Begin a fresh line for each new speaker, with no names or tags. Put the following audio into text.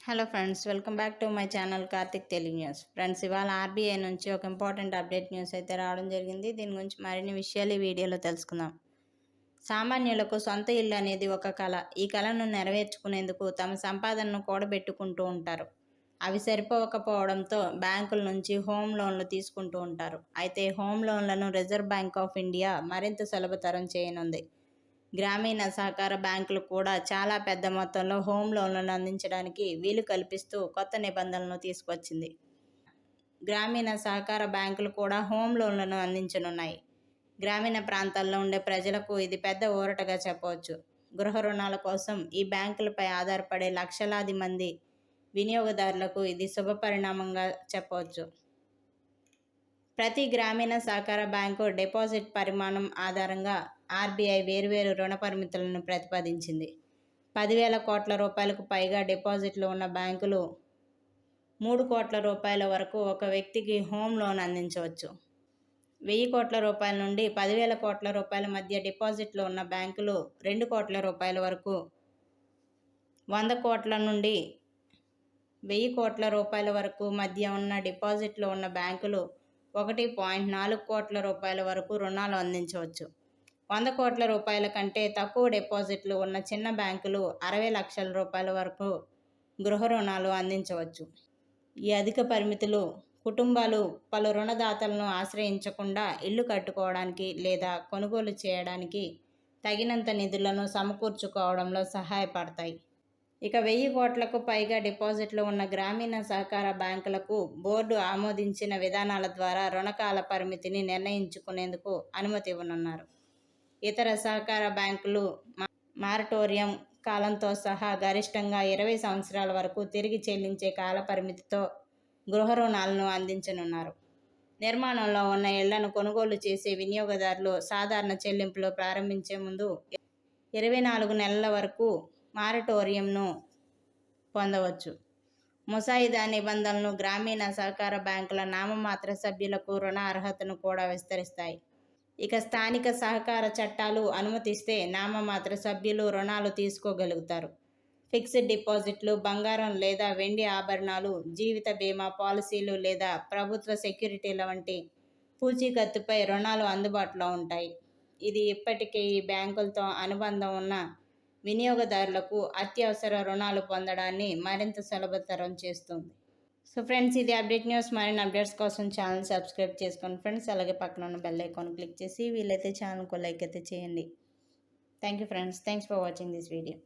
Hello friends, welcome back to my channel Karthik Telugu news. Friends, ఇవాళ RBI నుంచి ఒక important update news అయితే రావడం జరిగింది. దీని గురించి మరిన్ని విషయాలు ఈ వీడియోలో తెలుసుకుందాం. సామాన్యులకు సొంత ఇల్లు అనేది ఒక కళ. ఈ కళను నెరవేర్చుకునేందుకు తమ సంపాదనను కూడబెట్టుకుంటూ ఉంటారు. అవి సరిపోకపోవడంతో బ్యాంకుల నుంచి హోమ్ లోన్లు తీసుకుంటూ ఉంటారు. అయితే హోమ్ లోన్లను రిజర్వ్ బ్యాంక్ ఆఫ్ ఇండియా మరింత సులభతరం చేయనుంది. గ్రామీణ సహకార బ్యాంకులు కూడా చాలా పెద్ద మొత్తంలో హోమ్ లోన్లను అందించడానికి వీలు కల్పిస్తూ కొత్త నిబంధనలను తీసుకొచ్చింది. గ్రామీణ సహకార బ్యాంకులు కూడా హోమ్ లోన్లను అందించనున్నాయి. గ్రామీణ ప్రాంతాల్లో ఉండే ప్రజలకు ఇది పెద్ద ఊరటగా చెప్పవచ్చు. గృహ రుణాల కోసం ఈ బ్యాంకులపై ఆధారపడే లక్షలాది మంది వినియోగదారులకు ఇది శుభపరిణామంగా చెప్పవచ్చు. ప్రతి గ్రామీణ సహకార బ్యాంకు డిపాజిట్ పరిమాణం ఆధారంగా ఆర్బీఐ వేర్వేరు రుణ పరిమితులను ప్రతిపాదించింది. 10,000 కోట్ల రూపాయలకు పైగా డిపాజిట్లు ఉన్న బ్యాంకులు 3 కోట్ల రూపాయల వరకు ఒక వ్యక్తికి హోమ్ లోన్ అందించవచ్చు. 1,000 కోట్ల రూపాయల నుండి 10,000 కోట్ల రూపాయల మధ్య డిపాజిట్లు ఉన్న బ్యాంకులు 2 కోట్ల రూపాయల వరకు, 100 కోట్ల నుండి 1,000 కోట్ల రూపాయల వరకు మధ్య ఉన్న డిపాజిట్లు ఉన్న బ్యాంకులు 1.4 కోట్ల రూపాయల వరకు రుణాలు అందించవచ్చు. 100 కోట్ల రూపాయల కంటే తక్కువ డిపాజిట్లు ఉన్న చిన్న బ్యాంకులు 60 లక్షల రూపాయల వరకు గృహ రుణాలు అందించవచ్చు. ఈ అధిక పరిమితులు కుటుంబాలు పలు రుణదాతలను ఆశ్రయించకుండా ఇల్లు కట్టుకోవడానికి లేదా కొనుగోలు చేయడానికి తగినంత నిధులను సమకూర్చుకోవడంలో సహాయపడతాయి. ఇక 1,000 కోట్లకు పైగా డిపాజిట్లు ఉన్న గ్రామీణ సహకార బ్యాంకులకు బోర్డు ఆమోదించిన విధానాల ద్వారా రుణకాల పరిమితిని నిర్ణయించుకునేందుకు అనుమతి ఇవ్వనున్నారు. ఇతర సహకార బ్యాంకులు మారటోరియం కాలంతో సహా గరిష్టంగా 20 సంవత్సరాల వరకు తిరిగి చెల్లించే కాల పరిమితితో గృహ రుణాలను అందించనున్నారు. నిర్మాణంలో ఉన్న ఇళ్లను కొనుగోలు చేసే వినియోగదారులు సాధారణ చెల్లింపులు ప్రారంభించే ముందు 24 నెలల వరకు మారటోరియంను పొందవచ్చు. ముసాయిదా నిబంధనలు గ్రామీణ సహకార బ్యాంకుల నామమాత్ర సభ్యులకు రుణ అర్హతను కూడా విస్తరిస్తాయి. ఇక స్థానిక సహకార చట్టాలు అనుమతిస్తే నామమాత్ర సభ్యులు రుణాలు తీసుకోగలుగుతారు. ఫిక్స్డ్ డిపాజిట్లు, బంగారం లేదా వెండి ఆభరణాలు, జీవిత బీమా పాలసీలు లేదా ప్రభుత్వ సెక్యూరిటీల వంటి పూచీకత్తుపై రుణాలు అందుబాటులో ఉంటాయి. ఇది ఇప్పటికే ఈ బ్యాంకులతో అనుబంధం ఉన్న వినియోగదారులకు అత్యవసర రుణాలు పొందడాన్ని మరింత సులభతరం చేస్తుంది. సో ఫ్రెండ్స్, ఇది అప్డేట్ న్యూస్. మరిన్ని అప్డేట్స్ కోసం ఛానల్ సబ్స్క్రైబ్ చేసుకోండి ఫ్రెండ్స్. అలాగే పక్కన ఉన్న బెల్ ఐకాన్ క్లిక్ చేసి వీలైతే ఛానల్కు లైక్ అయితే చేయండి. Thank you friends. Thanks for watching this video.